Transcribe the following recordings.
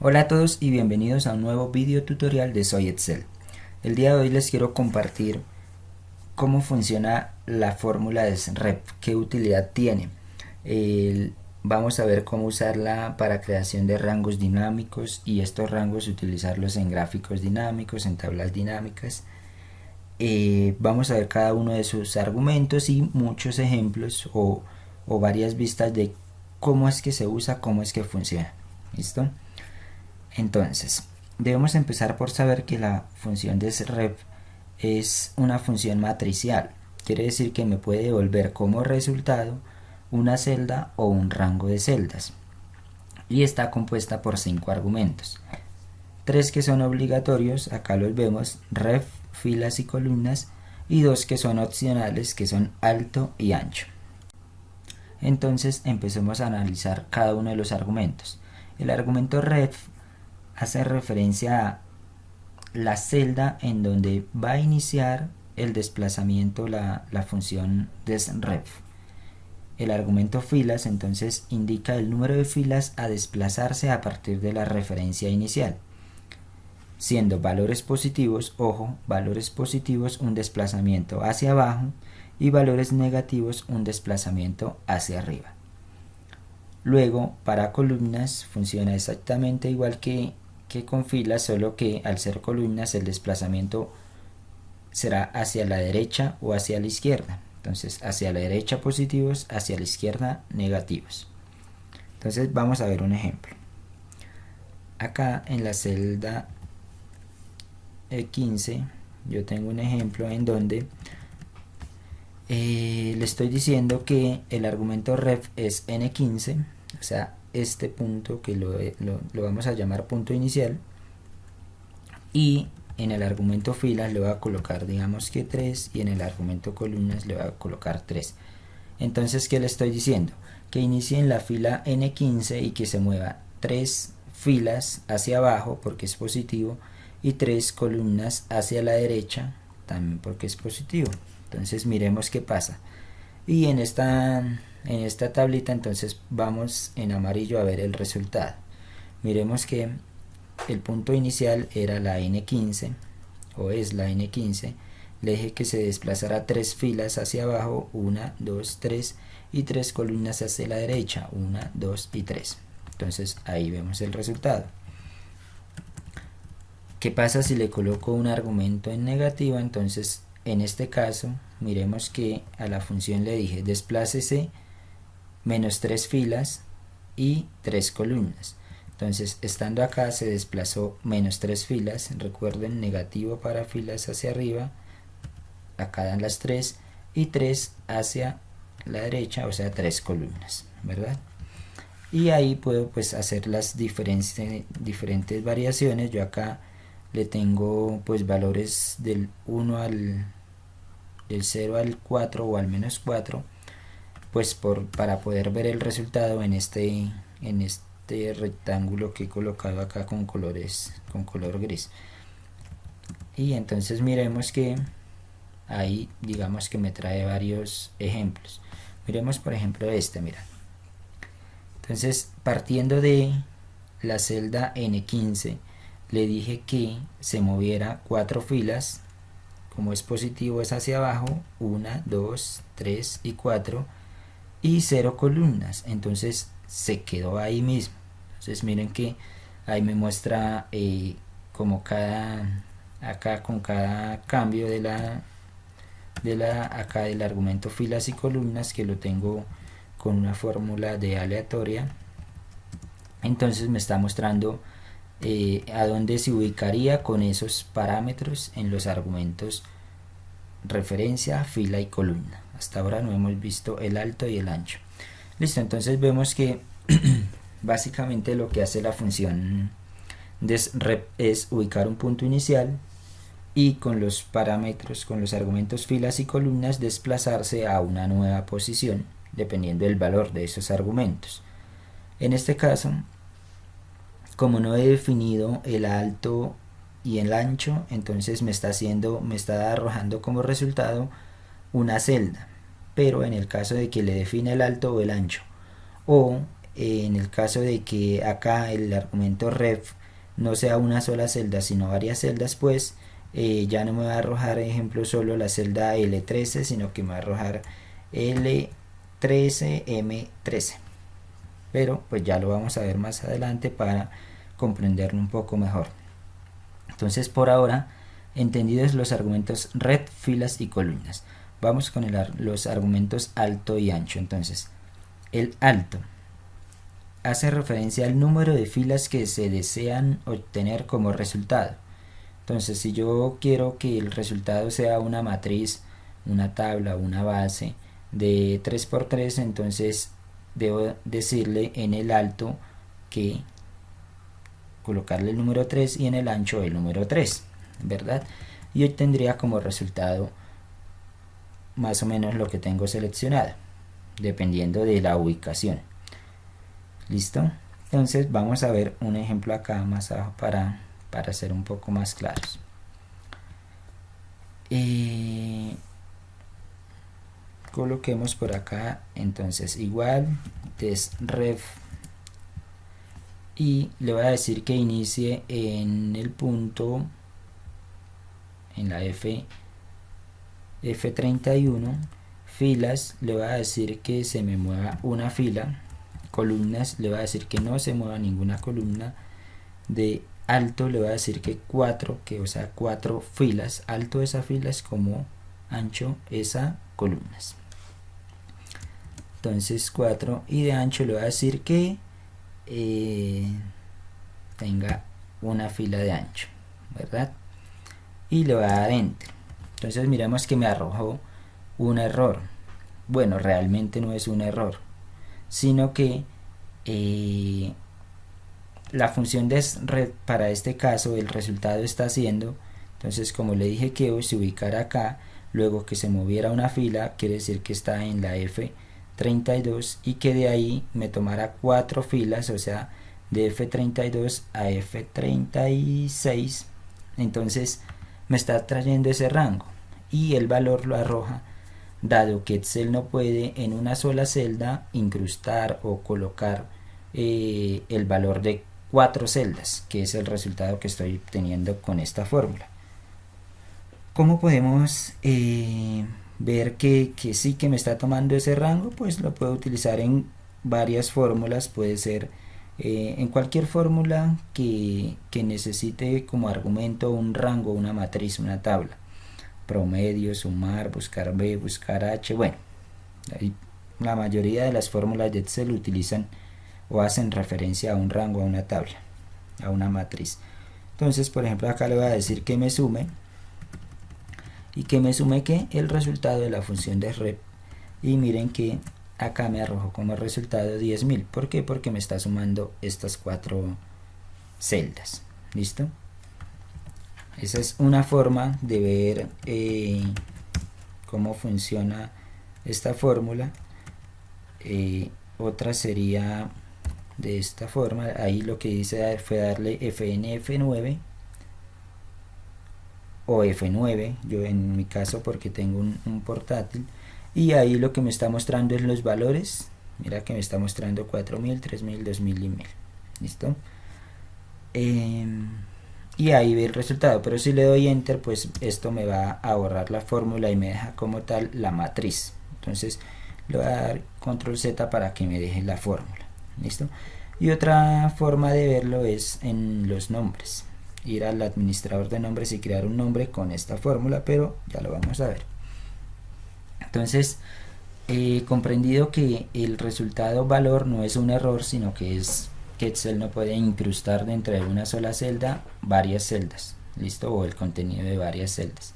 Hola a todos y bienvenidos a un nuevo video tutorial de Soy Excel. El día de hoy les quiero compartir cómo funciona la fórmula de SREP, qué utilidad tiene. Vamos a ver cómo usarla para creación de rangos dinámicos y estos rangos utilizarlos en gráficos dinámicos, en tablas dinámicas. Vamos a ver cada uno de sus argumentos y muchos ejemplos o varias vistas de cómo es que se usa, cómo es que funciona. ¿Listo? Entonces, debemos empezar por saber que la función de SREP es una función matricial. Quiere decir que me puede devolver como resultado una celda o un rango de celdas. Y está compuesta por 5 argumentos. 3 que son obligatorios, acá los vemos, ref, filas y columnas, y 2 que son opcionales, que son alto y ancho. Entonces empecemos a analizar cada uno de los argumentos. El argumento ref hace referencia a la celda en donde va a iniciar el desplazamiento la función desref. El argumento filas entonces indica el número de filas a desplazarse a partir de la referencia inicial, siendo valores positivos, ojo, valores positivos un desplazamiento hacia abajo y valores negativos un desplazamiento hacia arriba. Luego, para columnas funciona exactamente igual que con filas, solo que al ser columnas el desplazamiento será hacia la derecha o hacia la izquierda. Entonces, hacia la derecha positivos, hacia la izquierda negativos. Entonces, vamos a ver un ejemplo. Acá en la celda E15 yo tengo un ejemplo en donde le estoy diciendo que el argumento ref es n15, o sea, este punto que lo vamos a llamar punto inicial, y en el argumento filas le voy a colocar, digamos que 3, y en el argumento columnas le voy a colocar 3. Entonces, ¿qué le estoy diciendo? Que inicie en la fila n15 y que se mueva 3 filas hacia abajo porque es positivo y 3 columnas hacia la derecha también porque es positivo. Entonces miremos qué pasa. Y en esta tablita entonces vamos en amarillo a ver el resultado. Miremos que el punto inicial era la n15 o es la n15. Le dije que se desplazara 3 filas hacia abajo, 1, 2, 3 y 3 columnas hacia la derecha, 1, 2 y 3. Entonces ahí vemos el resultado. ¿Qué pasa si le coloco un argumento en negativa? Entonces en este caso miremos que a la función le dije desplácese menos 3 filas y 3 columnas. Entonces estando acá se desplazó menos 3 filas, recuerden, negativo para filas hacia arriba, acá dan las 3 y 3 hacia la derecha, o sea 3 columnas, ¿verdad? Y ahí puedo pues hacer las diferentes variaciones. Yo acá le tengo pues valores del 1 del 0 al 4 o al menos 4, pues para poder ver el resultado en este rectángulo que he colocado acá con color gris. Y entonces miremos que ahí digamos que me trae varios ejemplos. Miremos por ejemplo este, mira. Entonces partiendo de la celda N15 le dije que se moviera 4 filas, como es positivo es hacia abajo, 1, 2, 3 y 4, y 0 columnas, entonces se quedó ahí mismo. Entonces miren que ahí me muestra como acá con cada cambio acá del argumento filas y columnas, que lo tengo con una fórmula de aleatoria, entonces me está mostrando a dónde se ubicaría con esos parámetros en los argumentos referencia, fila y columna. Hasta ahora no hemos visto el alto y el ancho. Listo, entonces vemos que básicamente lo que hace la función desrep es ubicar un punto inicial y con los parámetros, con los argumentos filas y columnas, desplazarse a una nueva posición dependiendo del valor de esos argumentos. En este caso, como no he definido el alto y el ancho, entonces me está arrojando como resultado una celda. Pero en el caso de que le define el alto o el ancho, o en el caso de que acá el argumento ref no sea una sola celda sino varias celdas, pues ya no me va a arrojar, ejemplo, solo la celda L13, sino que me va a arrojar L13, M13. Pero pues ya lo vamos a ver más adelante para comprenderlo un poco mejor. Entonces, por ahora, entendidos los argumentos red, filas y columnas, vamos con los argumentos alto y ancho. Entonces, el alto hace referencia al número de filas que se desean obtener como resultado. Entonces, si yo quiero que el resultado sea una matriz, una tabla, una base de 3×3, entonces debo decirle en el alto que colocarle el número 3 y en el ancho el número 3, ¿verdad? Y obtendría como resultado más o menos lo que tengo seleccionado, dependiendo de la ubicación. ¿Listo? Entonces vamos a ver un ejemplo acá más abajo para ser un poco más claros. Coloquemos por acá entonces igual desref y le voy a decir que inicie en el punto, en la F31. Filas le voy a decir que se me mueva una fila. Columnas le voy a decir que no se mueva ninguna columna. De alto le voy a decir que 4, o sea 4 filas. Alto esa filas como ancho esa columnas. Entonces 4, y de ancho le voy a decir que tenga una fila de ancho, ¿verdad? Y le voy a dar enter. Entonces miremos que me arrojó un error. Bueno, realmente no es un error, sino que la función de red para este caso el resultado está haciendo, entonces como le dije que se ubicara acá, luego que se moviera una fila, quiere decir que está en la F32 y que de ahí me tomara 4 filas, o sea de F32 a F36, entonces me está trayendo ese rango y el valor lo arroja, dado que Excel no puede en una sola celda incrustar o colocar el valor de 4 celdas, que es el resultado que estoy obteniendo con esta fórmula. ¿Cómo podemos ver que sí que me está tomando ese rango? Pues lo puedo utilizar en varias fórmulas, puede ser en cualquier fórmula que necesite como argumento un rango, una matriz, una tabla. Promedio, sumar, buscar B, buscar H. Bueno, la mayoría de las fórmulas de Excel utilizan o hacen referencia a un rango, a una tabla, a una matriz. Entonces, por ejemplo, acá le voy a decir que me sume, y que me sume que el resultado de la función de rep, y miren que acá me arrojó como resultado 10.000. ¿Por qué? Porque me está sumando estas 4 celdas. ¿Listo? Esa es una forma de ver cómo funciona esta fórmula. Otra sería de esta forma. Ahí lo que hice fue darle F9 o F9, yo en mi caso porque tengo un portátil, y ahí lo que me está mostrando es los valores. Mira que me está mostrando 4.000, 3.000, 2.000 y 1.000. ¿Listo? Y ahí ve el resultado, pero si le doy enter, pues esto me va a borrar la fórmula y me deja como tal la matriz. Entonces le voy a dar control Z para que me deje la fórmula. ¿Listo? Y otra forma de verlo es en los nombres, ir al administrador de nombres y crear un nombre con esta fórmula, pero ya lo vamos a ver. Entonces, comprendido que el resultado valor no es un error, sino que es que Excel no puede incrustar dentro de una sola celda varias celdas, ¿listo? O el contenido de varias celdas.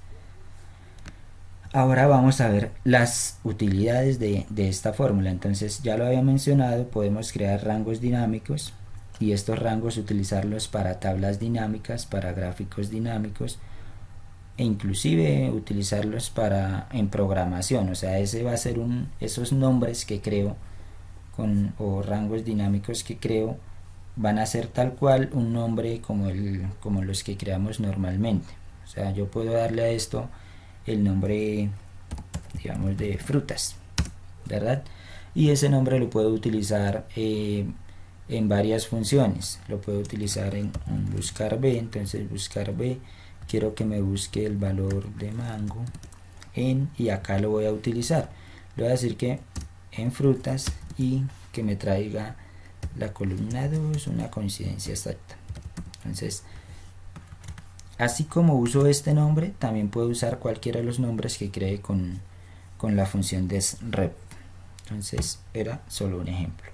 Ahora vamos a ver las utilidades de esta fórmula. Entonces, ya lo había mencionado, podemos crear rangos dinámicos, y estos rangos utilizarlos para tablas dinámicas, para gráficos dinámicos, e inclusive utilizarlos en programación. O sea, ese va a ser esos nombres que creo o rangos dinámicos que creo van a ser tal cual un nombre como los que creamos normalmente. O sea, yo puedo darle a esto el nombre, digamos, de frutas, ¿verdad? y ese nombre lo puedo utilizar en varias funciones. Lo puedo utilizar en buscar B. Entonces buscar B, quiero que me busque el valor de mango y acá lo voy a utilizar. Le voy a decir que en frutas y que me traiga la columna 2 una coincidencia exacta. Entonces, así como uso este nombre, también puedo usar cualquiera de los nombres que cree con la función desRep. Entonces era solo un ejemplo.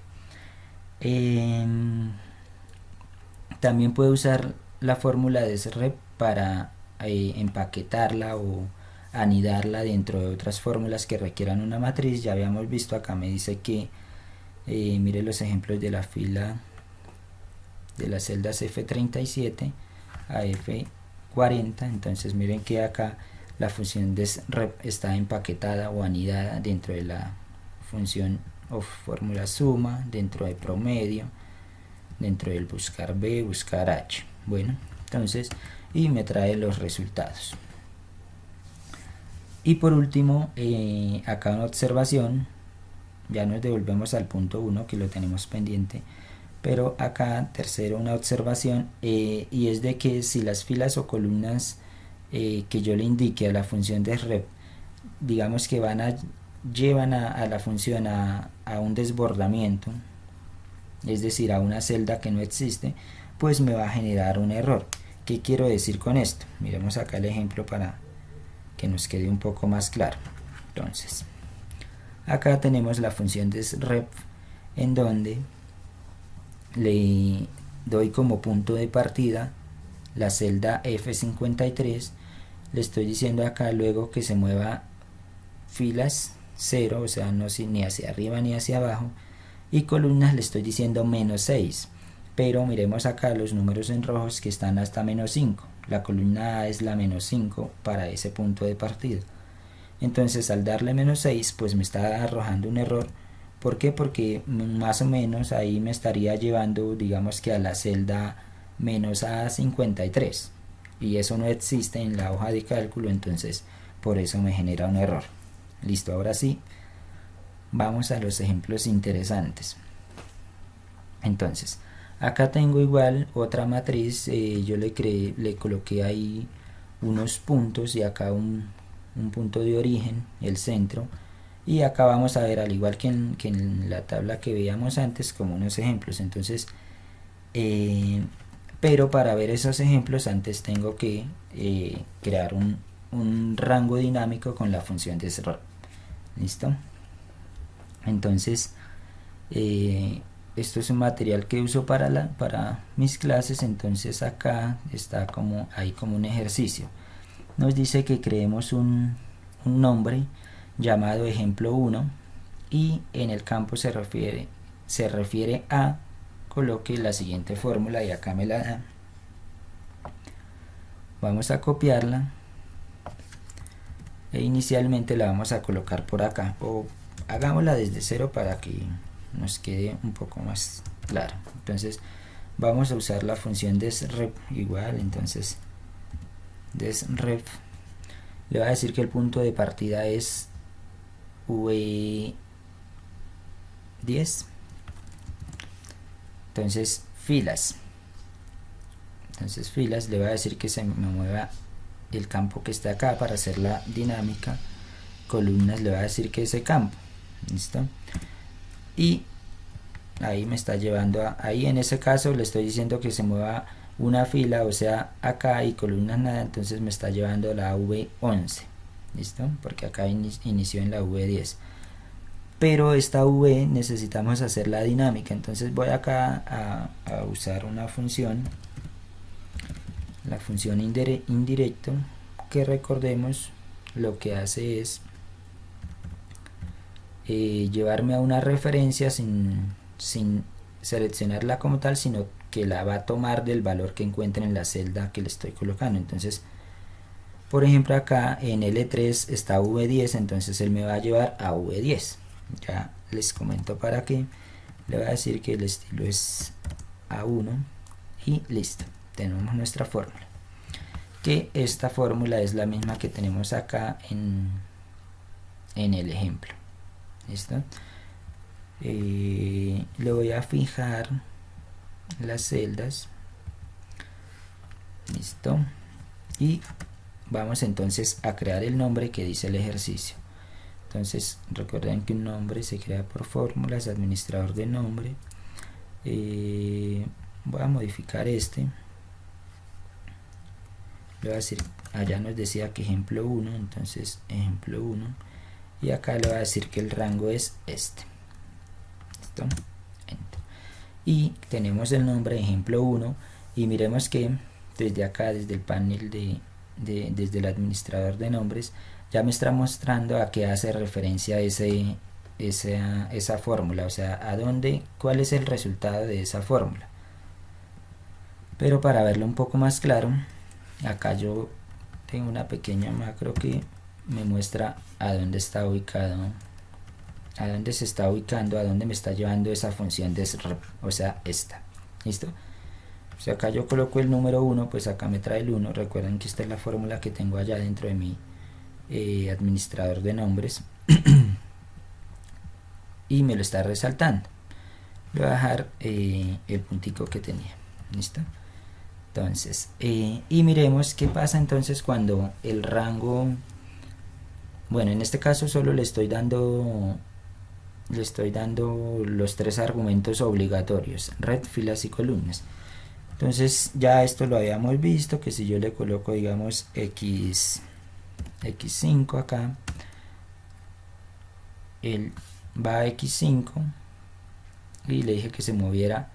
También puedo usar la fórmula desRep para empaquetarla o anidarla dentro de otras fórmulas que requieran una matriz. Ya habíamos visto, acá me dice que mire los ejemplos de la fila de las celdas F37 a F40. Entonces miren que acá la función desRep está empaquetada o anidada dentro de la función o fórmula suma, dentro de promedio, dentro del buscar B, buscar H. Bueno, entonces, y me trae los resultados. Y por último, acá una observación, ya nos devolvemos al punto 1 que lo tenemos pendiente, pero acá tercero una observación, y es de que si las filas o columnas que yo le indique a la función desRep, digamos que llevan a la función a un desbordamiento, es decir, a una celda que no existe, pues me va a generar un error. ¿Qué quiero decir con esto? Miremos acá el ejemplo para que nos quede un poco más claro. Entonces, acá tenemos la función desRep, en donde le doy como punto de partida la celda F53. Le estoy diciendo acá luego que se mueva filas 0, o sea, no ni hacia arriba ni hacia abajo, y columnas le estoy diciendo -6, pero miremos acá los números en rojos que están hasta -5. La columna A es la -5 para ese punto de partida. Entonces al darle -6, pues me está arrojando un error. ¿Por qué? Porque más o menos ahí me estaría llevando, digamos que a la celda -A53, y eso no existe en la hoja de cálculo, entonces por eso me genera un error. Listo, ahora sí, vamos a los ejemplos interesantes. Entonces, acá tengo igual otra matriz, yo le coloqué ahí unos puntos y acá un punto de origen, el centro, y acá vamos a ver, al igual que en la tabla que veíamos antes, como unos ejemplos. Entonces, pero para ver esos ejemplos antes tengo que crear un rango dinámico con la función desRep. ¿Listo? Entonces, esto es un material que uso para mis clases. Entonces acá está como un ejercicio. Nos dice que creemos un nombre llamado ejemplo 1 y en el campo se refiere a, coloque la siguiente fórmula y acá me la da. Vamos a copiarla e inicialmente la vamos a colocar por acá, o hagámosla desde cero para que nos quede un poco más claro. Entonces vamos a usar la función desRep igual. Entonces desRep le va a decir que el punto de partida es V10. Entonces filas le va a decir que se me mueva el campo que está acá para hacer la dinámica. Columnas le va a decir que ese campo. ¿Listo? Y ahí me está llevando ahí en ese caso le estoy diciendo que se mueva una fila, o sea acá, y columnas nada, entonces me está llevando a la V11. ¿Listo? Porque acá inició en la V10, pero esta V necesitamos hacer la dinámica. Entonces voy acá a usar una función, la función indirecto, que recordemos lo que hace es llevarme a una referencia sin seleccionarla como tal, sino que la va a tomar del valor que encuentre en la celda que le estoy colocando. Entonces, por ejemplo, acá en L3 está V10, entonces él me va a llevar a V10. Ya les comento para qué. Le voy a decir que el estilo es A1 y listo, tenemos nuestra fórmula, que esta fórmula es la misma que tenemos acá en el ejemplo. ¿Listo? Le voy a fijar las celdas, listo, y vamos entonces a crear el nombre que dice el ejercicio. Entonces recuerden que un nombre se crea por fórmulas, administrador de nombre. Voy a modificar este, le voy a decir, allá nos decía que ejemplo 1, entonces ejemplo 1, y acá le voy a decir que el rango es este, listo, enter. Y tenemos el nombre ejemplo 1, y miremos que desde acá, desde el panel desde el administrador de nombres, ya me está mostrando a qué hace referencia esa fórmula, o sea, cuál es el resultado de esa fórmula. Pero para verlo un poco más claro, acá yo tengo una pequeña macro que me muestra a dónde está ubicado, a dónde se está ubicando, a dónde me está llevando esa función de rep, o sea, esta. ¿Listo? Si acá yo coloco el número 1, pues acá me trae el 1. Recuerden que esta es la fórmula que tengo allá dentro de mi administrador de nombres. Y me lo está resaltando. Le voy a dejar el puntico que tenía. ¿Listo? Entonces, y miremos qué pasa entonces cuando el rango, bueno, en este caso solo le estoy dando los 3 argumentos obligatorios: red, filas y columnas. Entonces ya esto lo habíamos visto, que si yo le coloco, digamos, x5 acá, él va a x5 y le dije que se moviera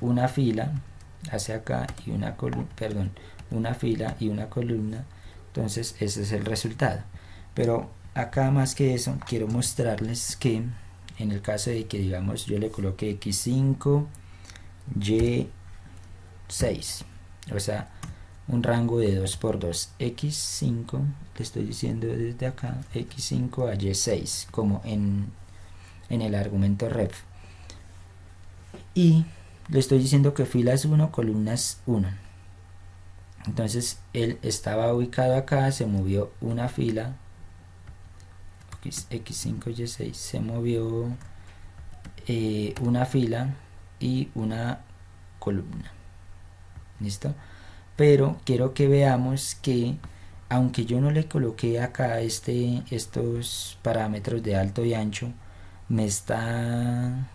una fila hacia acá y una columna, perdón, una fila y una columna. Entonces ese es el resultado. Pero acá, más que eso, quiero mostrarles que en el caso de que, digamos, yo le coloque x5 y6, o sea, un rango de 2 por 2, x5, le estoy diciendo desde acá, x5 a y6, como en el argumento ref, y le estoy diciendo que filas 1, columnas 1. Entonces él estaba ubicado acá, se movió una fila, x5 y6, se movió una fila y una columna. ¿Listo? Pero quiero que veamos que aunque yo no le coloqué acá estos parámetros de alto y ancho, me está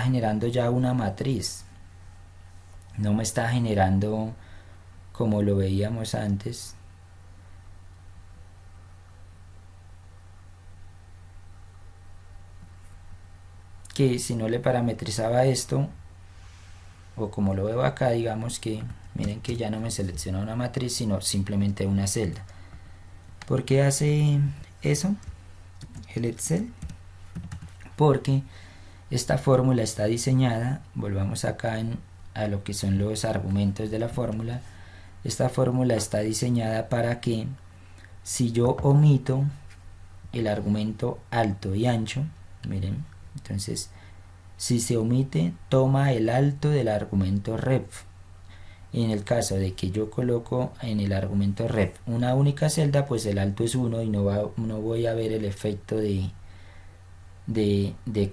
generando ya una matriz. No me está generando como lo veíamos antes, que si no le parametrizaba esto, o como lo veo acá, digamos que miren que ya no me selecciona una matriz, sino simplemente una celda. ¿Por qué hace eso el Excel? Porque esta fórmula está diseñada, volvamos acá a lo que son los argumentos de la fórmula. Esta fórmula está diseñada para que si yo omito el argumento alto y ancho, miren, entonces si se omite, toma el alto del argumento ref. Y en el caso de que yo coloco en el argumento ref una única celda, pues el alto es 1 y no voy a ver el efecto de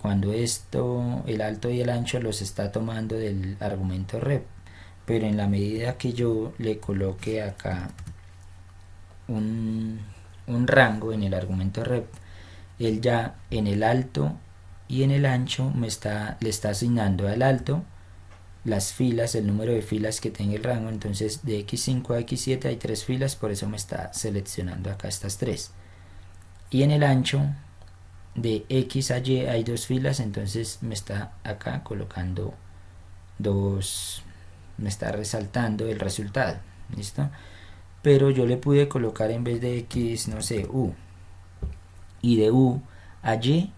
cuando el alto y el ancho los está tomando del argumento ref. Pero en la medida que yo le coloque acá un rango en el argumento ref, él ya en el alto y en el ancho le está asignando al alto las filas, el número de filas que tenga el rango. Entonces de x5 a x7 hay 3 filas, por eso me está seleccionando acá estas 3. Y en el ancho de x a y hay 2 filas, entonces me está acá colocando 2, me está resaltando el resultado. ¿Listo? Pero yo le pude colocar, en vez de x, no sé, u, y de u a y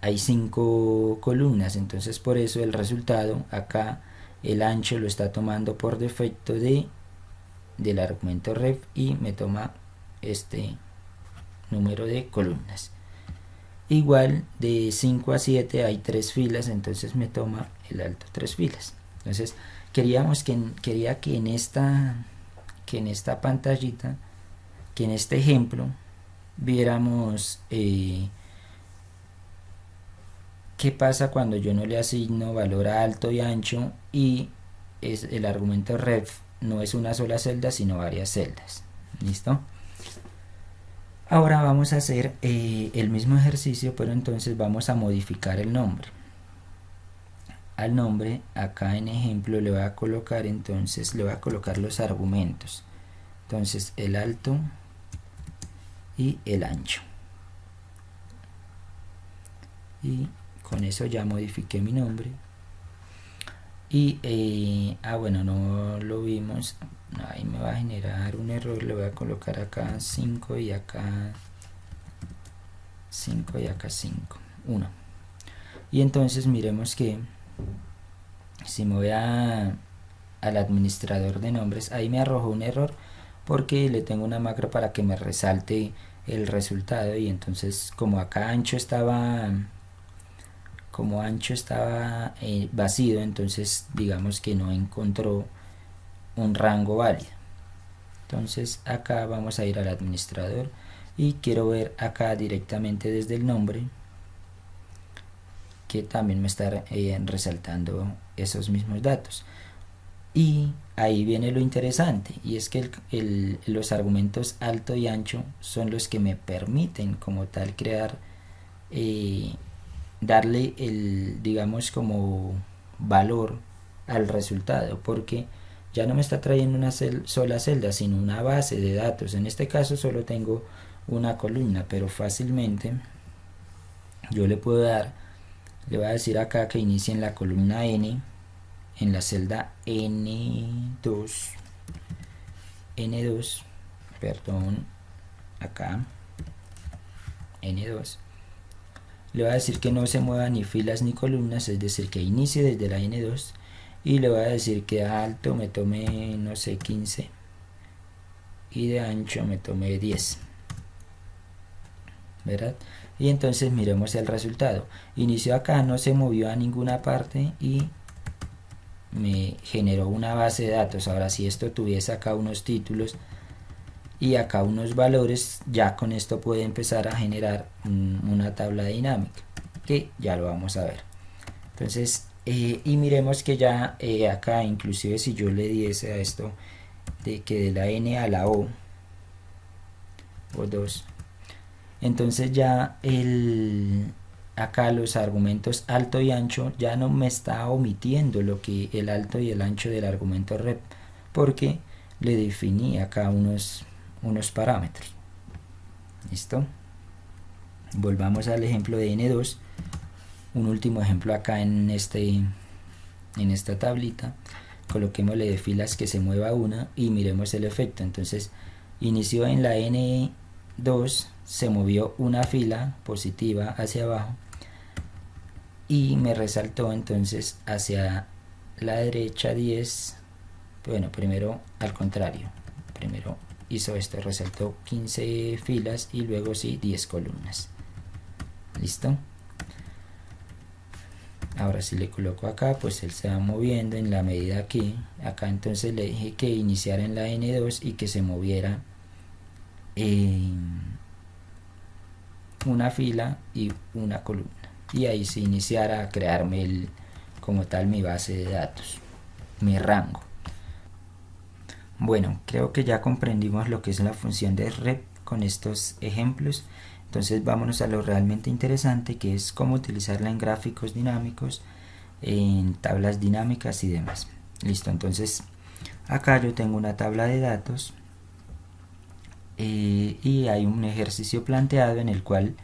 hay 5 columnas, entonces por eso el resultado acá, el ancho lo está tomando por defecto del argumento ref y me toma este número de columnas. Igual de 5 a 7 hay 3 filas, entonces me toma el alto 3 filas. Entonces quería que en esta pantallita, que en este ejemplo viéramos ¿Qué pasa cuando yo no le asigno valor a alto y ancho y el argumento ref no es una sola celda sino varias celdas? ¿Listo? Ahora vamos a hacer el mismo ejercicio, pero entonces vamos a modificar el nombre. Al nombre, acá en ejemplo le voy a colocar, entonces le voy a colocar los argumentos. Entonces el alto y el ancho. Y con eso ya modifiqué mi nombre. Y bueno, no lo vimos. Ahí me va a generar un error. Le voy a colocar acá 5 y acá 5 y acá 5, 1. Y entonces miremos que si me voy al administrador de nombres, ahí me arrojó un error porque le tengo una macro para que me resalte el resultado. Y entonces como acá ancho estaba vacío, entonces digamos que no encontró un rango válido. Entonces acá vamos a ir al administrador y quiero ver acá directamente desde el nombre que también me está resaltando esos mismos datos. Y ahí viene lo interesante, y es que los argumentos alto y ancho son los que me permiten como tal crear, darle el, digamos, como valor al resultado, porque ya no me está trayendo una sola celda, sino una base de datos. En este caso solo tengo una columna, pero fácilmente yo le puedo dar, le voy a decir acá que inicie en la columna N, en la celda N2, perdón, acá, N2. Le voy a decir que no se mueva ni filas ni columnas, es decir, que inicie desde la N2. Y le voy a decir que a alto me tome, no sé, 15. Y de ancho me tome 10. ¿Verdad? Y entonces miremos el resultado. Inició acá, no se movió a ninguna parte y me generó una base de datos. Ahora, si esto tuviese acá unos títulos y acá unos valores, ya con esto puede empezar a generar una tabla dinámica, que ya lo vamos a ver. Entonces, y miremos que ya acá, inclusive si yo le diese a esto de que de la N a la O 2, entonces ya acá los argumentos alto y ancho ya no me está omitiendo lo que el alto y el ancho del argumento rep, porque le definí acá unos parámetros. ¿Listo? Volvamos al ejemplo de N2, un último ejemplo acá en esta tablita. Coloquémosle de filas que se mueva una y miremos el efecto. Entonces inició en la N2, se movió una fila positiva hacia abajo y me resaltó entonces hacia la derecha 10. Bueno, primero al contrario, primero hizo esto, resaltó 15 filas y luego sí 10 columnas. ¿Listo? Ahora si le coloco acá, pues él se va moviendo en la medida que acá, entonces le dije que iniciara en la N2 y que se moviera una fila y una columna, y ahí se iniciara a crearme como tal mi base de datos, mi rango. Bueno, creo que ya comprendimos lo que es la función de rep con estos ejemplos. Entonces vámonos a lo realmente interesante, que es cómo utilizarla en gráficos dinámicos, en tablas dinámicas y demás. Listo, entonces acá yo tengo una tabla de datos y hay un ejercicio planteado en el cual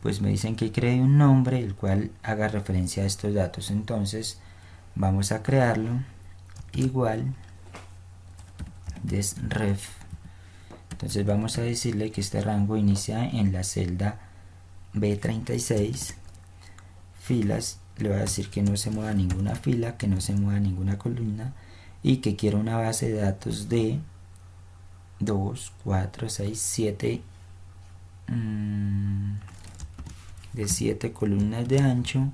pues me dicen que cree un nombre el cual haga referencia a estos datos. Entonces vamos a crearlo igual desref. Entonces vamos a decirle que este rango inicia en la celda B36, filas, le voy a decir que no se mueva ninguna fila, que no se mueva ninguna columna y que quiero una base de datos de 2, 4, 6, 7 de 7 columnas de ancho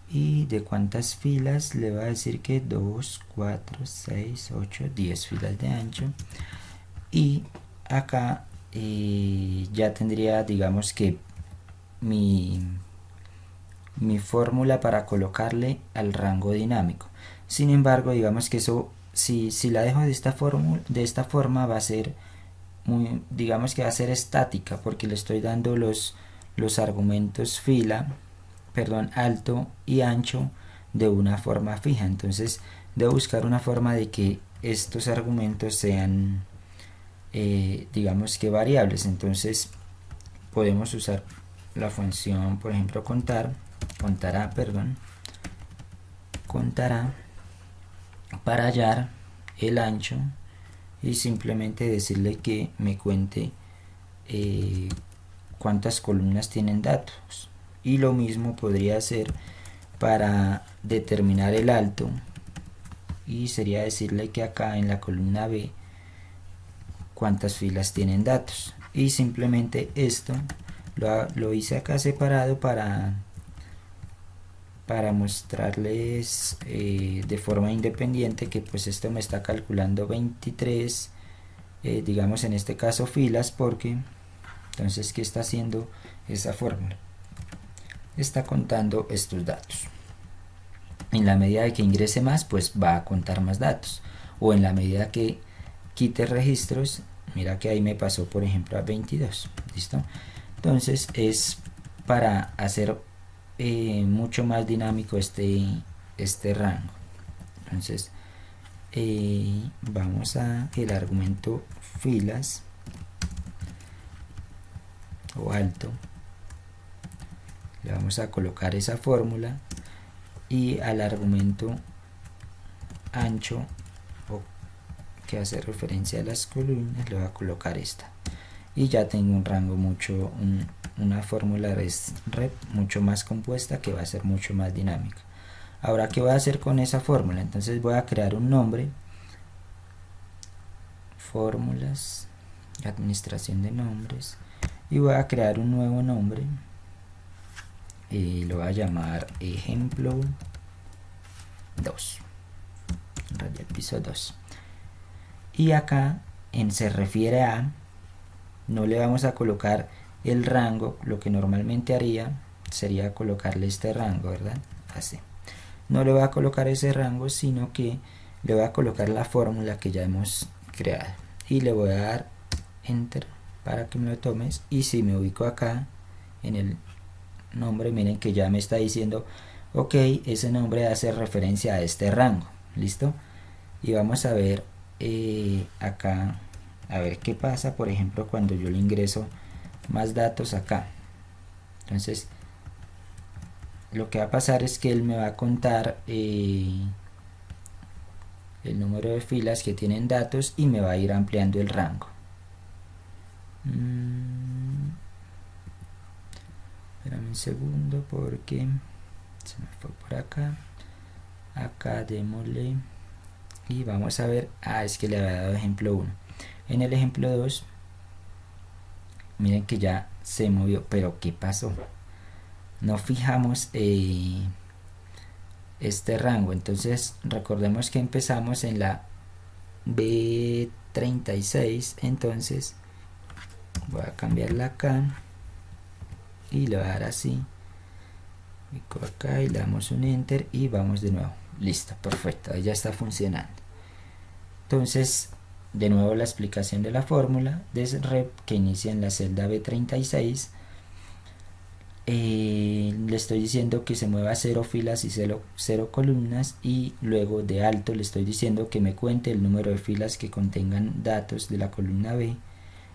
y de cuántas filas, le voy a decir que 2, 4, 6, 8, 10 filas de ancho. Y acá ya tendría, digamos que mi mi fórmula para colocarle al rango dinámico. Sin embargo, digamos que eso, si la dejo de esta forma va a ser digamos que va a ser estática, porque le estoy dando los argumentos fila, perdón, alto y ancho de una forma fija. Entonces debo buscar una forma de que estos argumentos sean digamos que variables. Entonces podemos usar la función, por ejemplo, contará para hallar el ancho y simplemente decirle que me cuente cuántas columnas tienen datos. Y lo mismo podría hacer para determinar el alto, y sería decirle que acá en la columna B cuántas filas tienen datos. Y simplemente esto lo hice acá separado para mostrarles de forma independiente que pues esto me está calculando 23 digamos en este caso filas, porque entonces ¿qué está haciendo esa fórmula? Está contando estos datos. En la medida de que ingrese más, pues va a contar más datos, o en la medida que quite registros, mira que ahí me pasó por ejemplo a 22. ¿Listo? Entonces es para hacer mucho más dinámico este rango. Entonces vamos a el argumento filas o alto, le vamos a colocar esa fórmula, y al argumento ancho o que hace referencia a las columnas le voy a colocar esta, y ya tengo un rango una fórmula rep mucho más compuesta, que va a ser mucho más dinámica. Ahora, ¿qué voy a hacer con esa fórmula? Entonces voy a crear un nombre, fórmulas, administración de nombres, y voy a crear un nuevo nombre y lo voy a llamar ejemplo 2, raya piso 2. Y acá en se refiere a, no le vamos a colocar el rango. Lo que normalmente haría sería colocarle este rango, ¿verdad? Así. No le voy a colocar ese rango, sino que le voy a colocar la fórmula que ya hemos creado, y le voy a dar enter para que me lo tomes. Y si me ubico acá en el nombre, miren que ya me está diciendo ok, ese nombre hace referencia a este rango. ¿Listo? Y vamos a ver acá, a ver qué pasa, por ejemplo, cuando yo le ingreso más datos acá. Entonces lo que va a pasar es que él me va a contar el número de filas que tienen datos, y me va a ir ampliando el rango. Espérame un segundo porque se me fue por acá. Acá démosle y vamos a ver. Es que le había dado ejemplo 1. En el ejemplo 2 miren que ya se movió, pero ¿qué pasó? No fijamos este rango. Entonces recordemos que empezamos en la B36. Entonces voy a cambiarla acá y le voy a dar así, pico acá y le damos un enter y vamos de nuevo. Listo, perfecto, ahí ya está funcionando. Entonces de nuevo la explicación de la fórmula de rep que inicia en la celda B36. Le estoy diciendo que se mueva 0 filas y 0 columnas, y luego de alto le estoy diciendo que me cuente el número de filas que contengan datos de la columna B,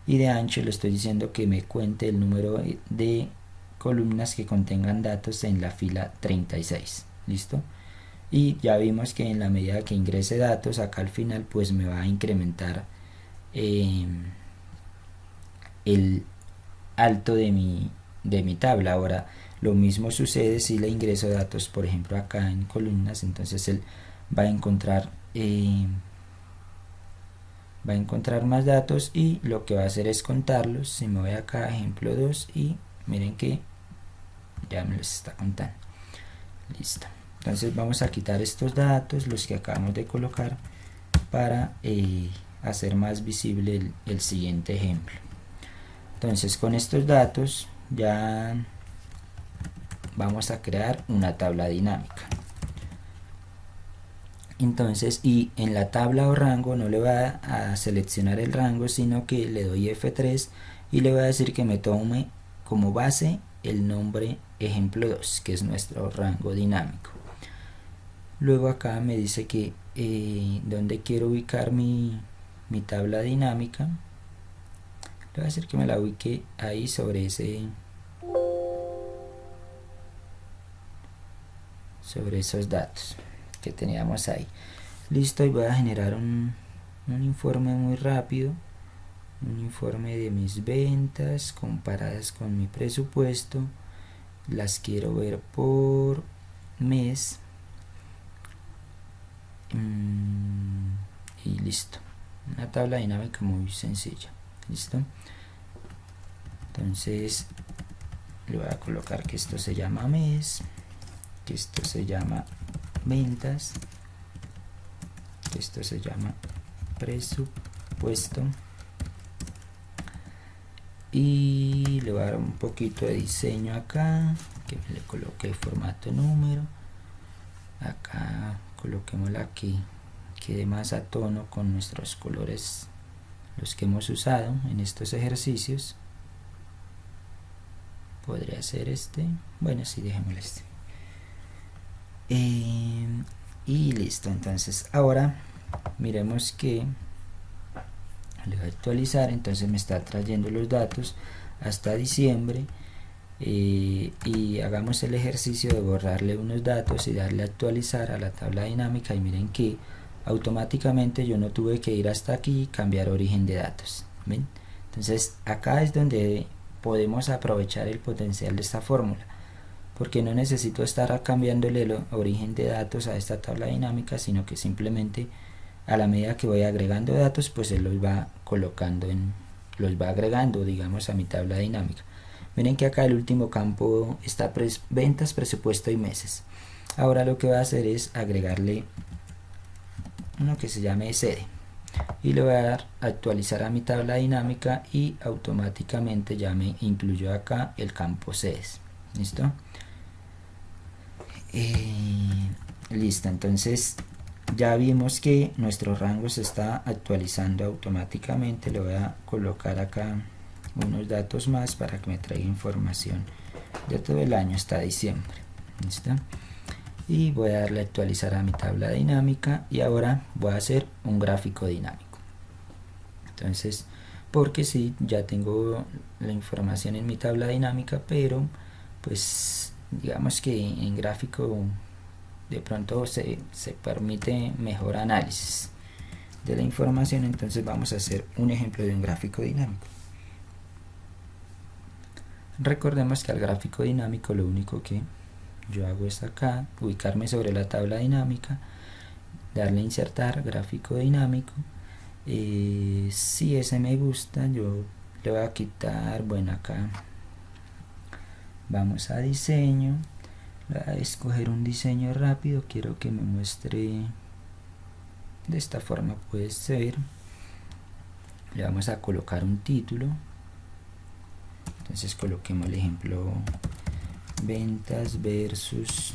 y de ancho le estoy diciendo que me cuente el número de columnas que contengan datos en la fila 36. ¿Listo? Y ya vimos que en la medida que ingrese datos acá al final, pues me va a incrementar el alto de mi tabla. Ahora lo mismo sucede si le ingreso datos, por ejemplo acá en columnas. Entonces él va a encontrar más datos, y lo que va a hacer es contarlos. Si me voy acá ejemplo 2, y miren que ya me los está contando. Listo. Entonces vamos a quitar estos datos, los que acabamos de colocar, para hacer más visible el siguiente ejemplo. Entonces con estos datos ya vamos a crear una tabla dinámica. Entonces, y en la tabla o rango no le voy a seleccionar el rango, sino que le doy F3 y le voy a decir que me tome como base el nombre ejemplo 2, que es nuestro rango dinámico. Luego acá me dice que donde quiero ubicar mi tabla dinámica. Le voy a decir que me la ubique ahí sobre esos datos que teníamos ahí. Listo, y voy a generar un informe muy rápido, un informe de mis ventas comparadas con mi presupuesto. Las quiero ver por mes y listo, una tabla dinámica muy sencilla. Listo, entonces le voy a colocar que esto se llama mes, que esto se llama ventas, que esto se llama presupuesto, y le voy a dar un poquito de diseño acá, que le coloque el formato número. Acá coloquémosla que quede más a tono con nuestros colores, los que hemos usado en estos ejercicios. Podría ser este, bueno, sí, dejémosle este. Y listo. Entonces ahora miremos que le voy a actualizar, entonces me está trayendo los datos hasta diciembre. Y hagamos el ejercicio de borrarle unos datos y darle a actualizar a la tabla dinámica, y miren que automáticamente yo no tuve que ir hasta aquí y cambiar origen de datos. ¿Ven? Entonces acá es donde podemos aprovechar el potencial de esta fórmula, porque no necesito estar cambiándole el origen de datos a esta tabla dinámica, sino que simplemente a la medida que voy agregando datos, pues él los va colocando los va agregando, digamos, a mi tabla dinámica. Miren que acá el último campo está ventas, presupuesto y meses. Ahora lo que voy a hacer es agregarle uno que se llame sede, y le voy a dar a actualizar a mi tabla dinámica, y automáticamente ya me incluyó acá el campo sedes. ¿Listo? Listo, entonces ya vimos que nuestro rango se está actualizando automáticamente. Le voy a colocar acá unos datos más para que me traiga información de todo el año hasta diciembre. ¿Listo? Y voy a darle a actualizar a mi tabla dinámica, y ahora voy a hacer un gráfico dinámico. Entonces, porque sí, ya tengo la información en mi tabla dinámica, pero pues digamos que en gráfico de pronto se permite mejor análisis de la información. Entonces vamos a hacer un ejemplo de un gráfico dinámico. Recordemos que al gráfico dinámico lo único que yo hago es acá ubicarme sobre la tabla dinámica, darle a insertar gráfico dinámico. Si ese me gusta, yo le voy a quitar, bueno, acá vamos a diseño, voy a escoger un diseño rápido, quiero que me muestre de esta forma, puede ser. Le vamos a colocar un título, entonces coloquemos el ejemplo ventas versus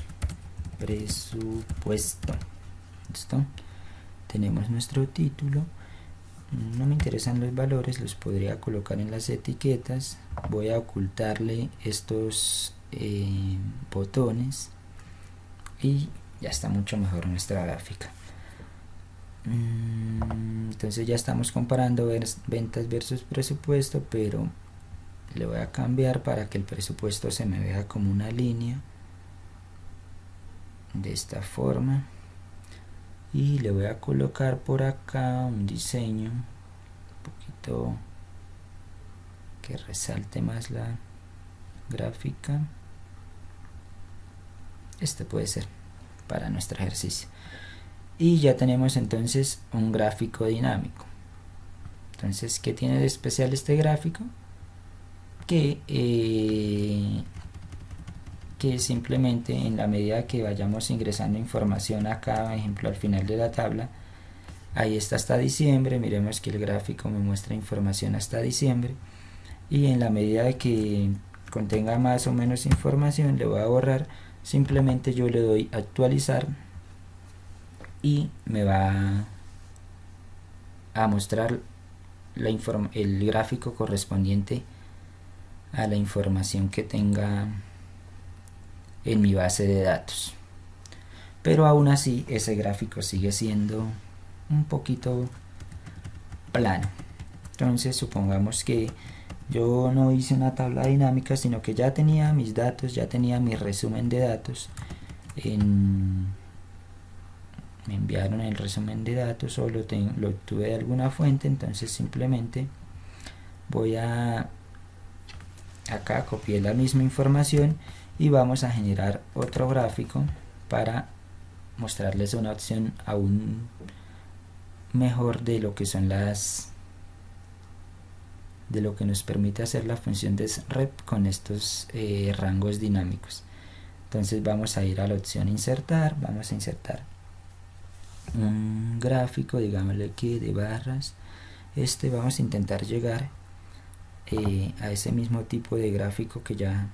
presupuesto. ¿Listo? Tenemos nuestro título. No me interesan los valores, los podría colocar en las etiquetas. Voy a ocultarle estos botones, y ya está mucho mejor nuestra gráfica. Entonces ya estamos comparando ventas versus presupuesto, pero le voy a cambiar para que el presupuesto se me vea como una línea de esta forma, y le voy a colocar por acá un diseño un poquito que resalte más la gráfica. Este puede ser para nuestro ejercicio, y ya tenemos entonces un gráfico dinámico. Entonces, ¿qué tiene de especial este gráfico? Que simplemente en la medida que vayamos ingresando información acá, por ejemplo al final de la tabla, ahí está hasta diciembre, miremos que el gráfico me muestra información hasta diciembre, y en la medida de que contenga más o menos información le voy a borrar. Simplemente yo le doy actualizar y me va a mostrar el gráfico correspondiente a la información que tenga en mi base de datos. Pero aún así ese gráfico sigue siendo un poquito plano. Entonces supongamos que yo no hice una tabla dinámica, sino que ya tenía mis datos, ya tenía mi resumen de datos. Me enviaron el resumen de datos o lo obtuve de alguna fuente. Entonces simplemente voy a acá copié la misma información y vamos a generar otro gráfico para mostrarles una opción aún mejor de lo que son de lo que nos permite hacer la función de rep con estos rangos dinámicos. Entonces vamos a ir a la opción insertar, vamos a insertar un gráfico, digámosle que de barras. Vamos a intentar llegar a ese mismo tipo de gráfico que ya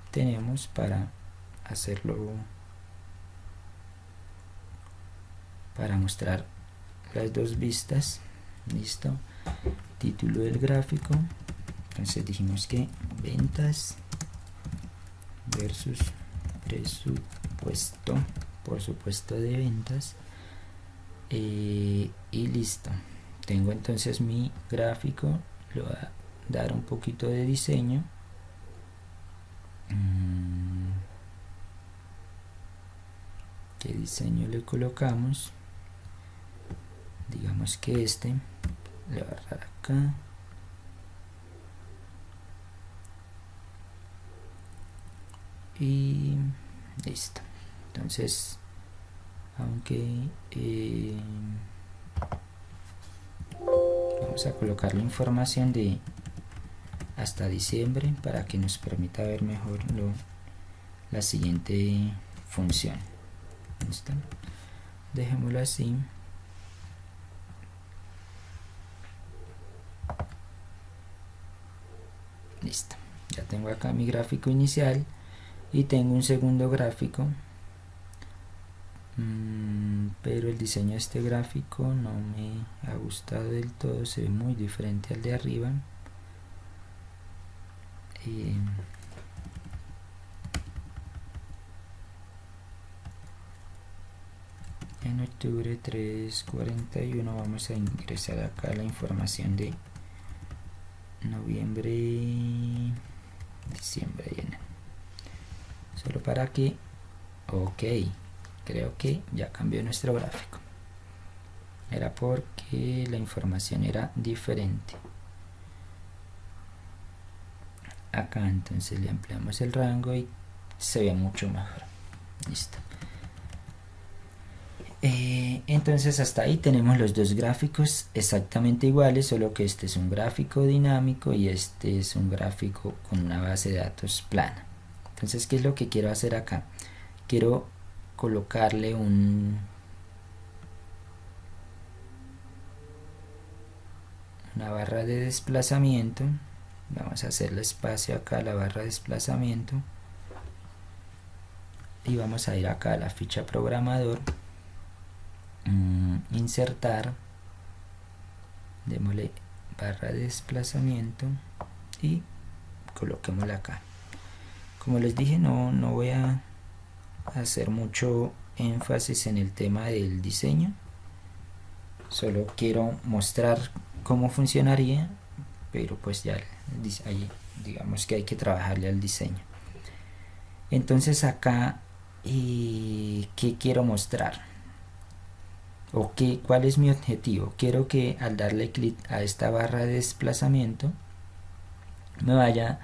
tenemos para hacerlo, para mostrar las dos vistas. Listo. Título del gráfico, entonces dijimos que ventas versus presupuesto, por supuesto de ventas, y listo. Tengo entonces mi gráfico, le voy a dar un poquito de diseño. ¿Qué diseño le colocamos? Digamos que le voy a agarrar acá. Y listo. Entonces, aunque vamos a colocar la información de hasta diciembre para que nos permita ver mejor la siguiente función. ¿Listo? Dejémoslo así. Listo. Ya tengo acá mi gráfico inicial y tengo un segundo gráfico, pero el diseño de este gráfico no me ha gustado del todo, se ve muy diferente al de arriba. En octubre 341 vamos a ingresar acá la información de noviembre, diciembre y enero, solo para que creo que ya cambió nuestro gráfico, era porque la información era diferente. Acá entonces le ampliamos el rango y se ve mucho mejor. Listo. Entonces hasta ahí tenemos los dos gráficos exactamente iguales, solo que este es un gráfico dinámico y este es un gráfico con una base de datos plana. Entonces, ¿qué es lo que quiero hacer acá? Quiero colocarle una barra de desplazamiento. Vamos a hacerle espacio acá a la barra de desplazamiento y vamos a ir acá a la ficha programador, insertar, démosle barra de desplazamiento y coloquémosla acá. Como les dije, no voy a hacer mucho énfasis en el tema del diseño, solo quiero mostrar cómo funcionaría, pero pues ya ahí digamos que hay que trabajarle al diseño. Entonces acá, ¿qué quiero mostrar? ¿Cuál es mi objetivo? Quiero que al darle clic a esta barra de desplazamiento me vaya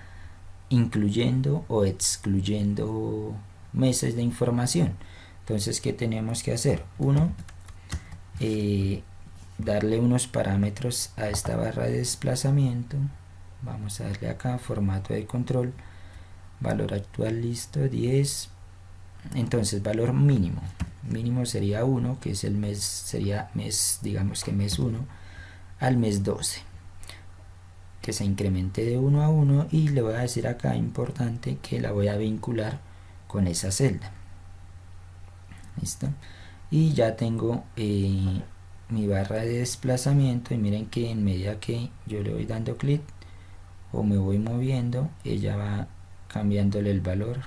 incluyendo o excluyendo meses de información. Entonces, ¿qué tenemos que hacer? Uno, darle unos parámetros a esta barra de desplazamiento. Vamos a darle acá formato de control, valor actual, listo, 10. Entonces, valor mínimo sería 1, que es el mes, digamos que mes 1 al mes 12. que se incremente de 1 a 1 y le voy a decir acá, importante, que la voy a vincular con esa celda. ¿Listo? Y ya tengo mi barra de desplazamiento, y miren que en medida que yo le voy dando clic o me voy moviendo, ella va cambiándole el valor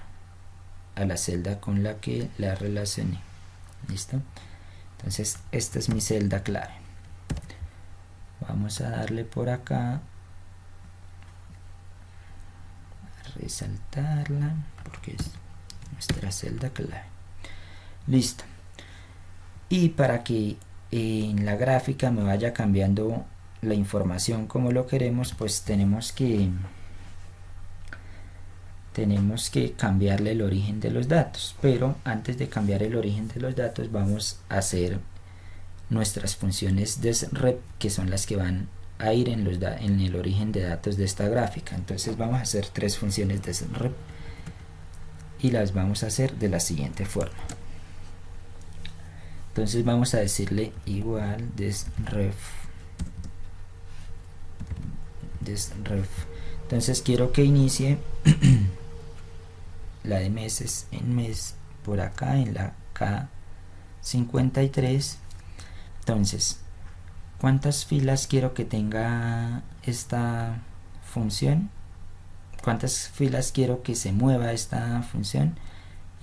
a la celda con la que la relacioné. ¿Listo? Entonces esta es mi celda clave. Vamos a darle por acá a resaltarla porque es nuestra celda clave. Listo. Y para que en la gráfica me vaya cambiando la información como lo queremos, pues tenemos que cambiarle el origen de los datos. Pero antes de cambiar el origen de los datos, vamos a hacer nuestras funciones desrep, que son las que van a ir en el origen de datos de esta gráfica. Entonces vamos a hacer 3 funciones desrep y las vamos a hacer de la siguiente forma. Entonces vamos a decirle igual desref. Entonces quiero que inicie la de meses en mes por acá en la K53. Entonces, ¿cuántas filas quiero que tenga esta función? ¿Cuántas filas quiero que se mueva esta función?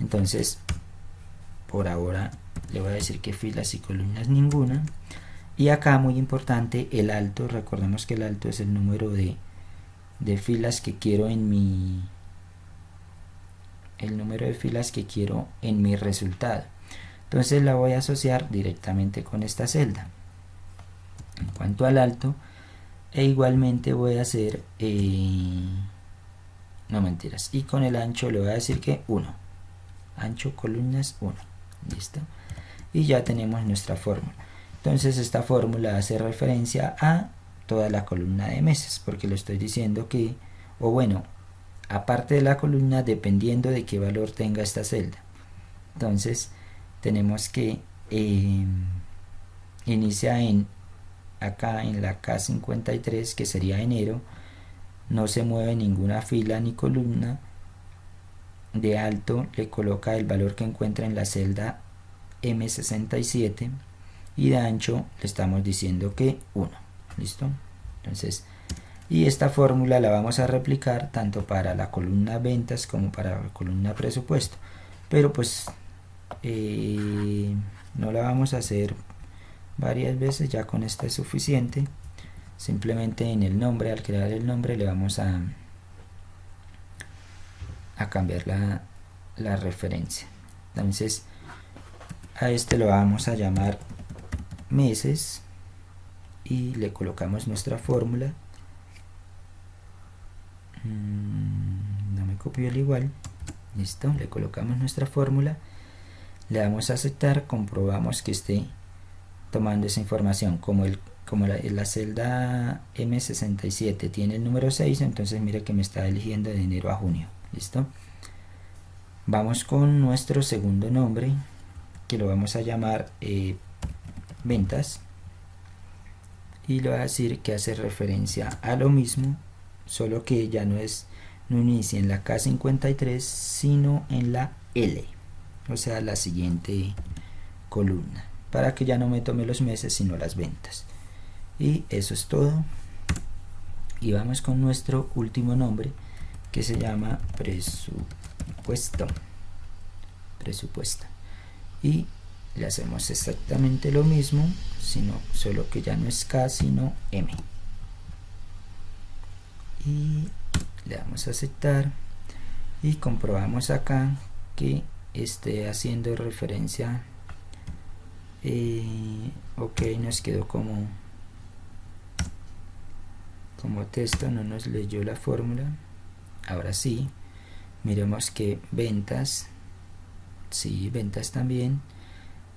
Entonces, por ahora le voy a decir que filas y columnas ninguna. Y acá, muy importante, el alto. Recordemos que el alto es el número de filas que quiero en mi resultado. Entonces la voy a asociar directamente con esta celda en cuanto al alto, e igualmente voy a hacer no mentiras, y con el ancho le voy a decir que 1, ancho columnas 1. Listo, y ya tenemos nuestra fórmula. Entonces esta fórmula hace referencia a toda la columna de meses, porque le estoy diciendo que, o bueno, aparte de la columna, dependiendo de qué valor tenga esta celda. Entonces tenemos que inicia acá en la K53, que sería enero, no se mueve ninguna fila ni columna. De alto le coloca el valor que encuentra en la celda M67, y de ancho le estamos diciendo que 1. ¿Listo? Entonces, y esta fórmula la vamos a replicar tanto para la columna ventas como para la columna presupuesto, pero pues no la vamos a hacer varias veces, ya con esta es suficiente. Simplemente en el nombre, al crear el nombre, le vamos a cambiar la referencia. Entonces a este lo vamos a llamar meses y le colocamos nuestra fórmula. No me copió el igual. Listo, le colocamos nuestra fórmula, le damos a aceptar, comprobamos que esté tomando esa información. Como la celda M67 tiene el número 6, entonces mire que me está eligiendo de enero a junio. Listo, vamos con nuestro segundo nombre, que lo vamos a llamar ventas, y le voy a decir que hace referencia a lo mismo, solo que ya no inicia en la K53 sino en la L, o sea la siguiente columna, para que ya no me tome los meses sino las ventas. Y eso es todo, y vamos con nuestro último nombre, que se llama presupuesto, y le hacemos exactamente lo mismo, solo que ya no es K sino M, y le damos a aceptar y comprobamos acá que esté haciendo referencia. Ok, nos quedó como texto, no nos leyó la fórmula. Ahora sí, miremos que ventas, sí, ventas también,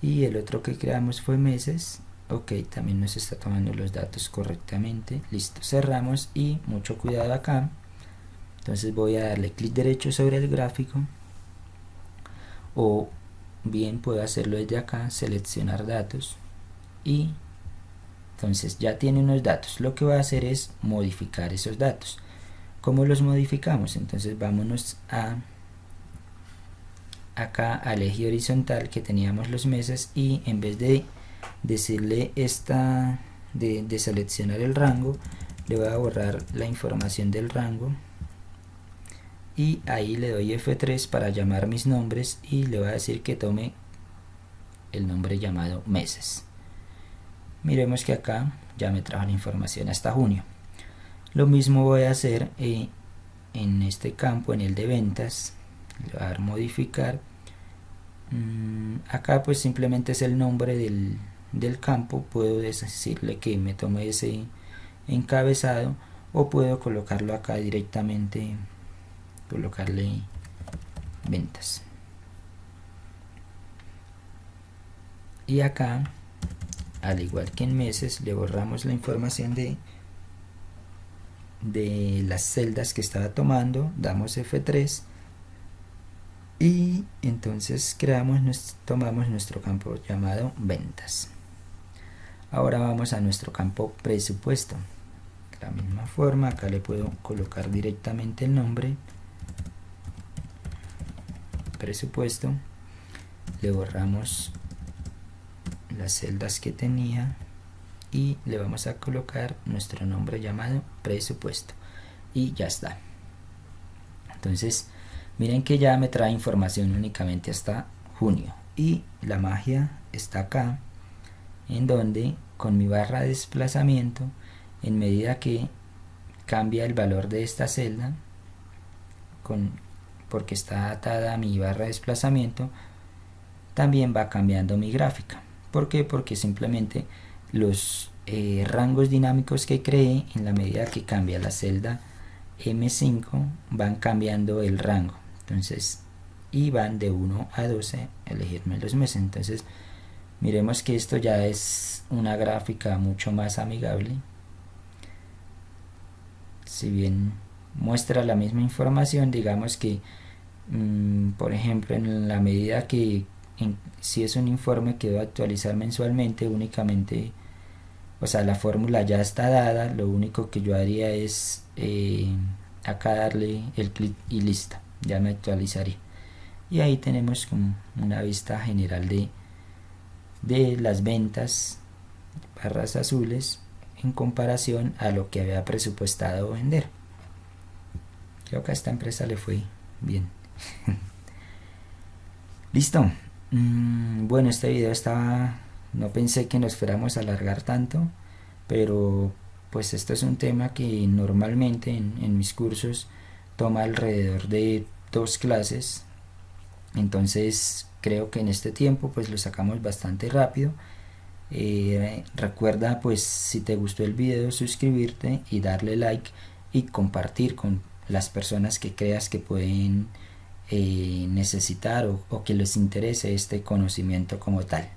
y el otro que creamos fue meses. Ok, también nos está tomando los datos correctamente. Listo, cerramos, y mucho cuidado acá. Entonces voy a darle clic derecho sobre el gráfico, o bien puedo hacerlo desde acá, seleccionar datos y Entonces ya tiene unos datos. Lo que va a hacer es modificar esos datos. ¿Cómo los modificamos? Entonces vámonos acá al eje horizontal que teníamos los meses, y en vez de decirle de seleccionar el rango, le voy a borrar la información del rango y ahí le doy F3 para llamar mis nombres y le voy a decir que tome el nombre llamado meses. Miremos que acá ya me trajo la información hasta junio. Lo mismo voy a hacer en este campo, en el de ventas. Le voy a dar modificar. Acá pues simplemente es el nombre del campo. Puedo decirle que me tome ese encabezado, o puedo colocarlo acá directamente, colocarle ventas. Y acá, al igual que en meses, le borramos la información de las celdas que estaba tomando, damos F3 y entonces tomamos nuestro campo llamado ventas. Ahora vamos a nuestro campo presupuesto. De la misma forma, acá le puedo colocar directamente el nombre presupuesto, le borramos las celdas que tenía y le vamos a colocar nuestro nombre llamado presupuesto y ya está. Entonces miren que ya me trae información únicamente hasta junio, y la magia está acá, en donde con mi barra de desplazamiento, en medida que cambia el valor de esta celda, porque está atada a mi barra de desplazamiento, también va cambiando mi gráfica. ¿Por qué? Porque simplemente los rangos dinámicos que creé, en la medida que cambia la celda M5, van cambiando el rango. Entonces, y van de 1 a 12, elegirme los meses. Entonces miremos que esto ya es una gráfica mucho más amigable. Si bien muestra la misma información, digamos que por ejemplo, en la medida que si es un informe que debo actualizar mensualmente, únicamente, o sea, la fórmula ya está dada, lo único que yo haría es acá darle el clic y listo, ya me actualizaría. Y ahí tenemos como una vista general de las ventas, barras azules, en comparación a lo que había presupuestado vender. Creo que a esta empresa le fue bien. Listo. Bueno, este video no pensé que nos fuéramos a alargar tanto, pero pues esto es un tema que normalmente en mis cursos toma alrededor de 2 clases. Entonces creo que en este tiempo pues lo sacamos bastante rápido. Recuerda, pues, si te gustó el video, suscribirte y darle like y compartir con las personas que creas que pueden necesitar o que les interese este conocimiento como tal.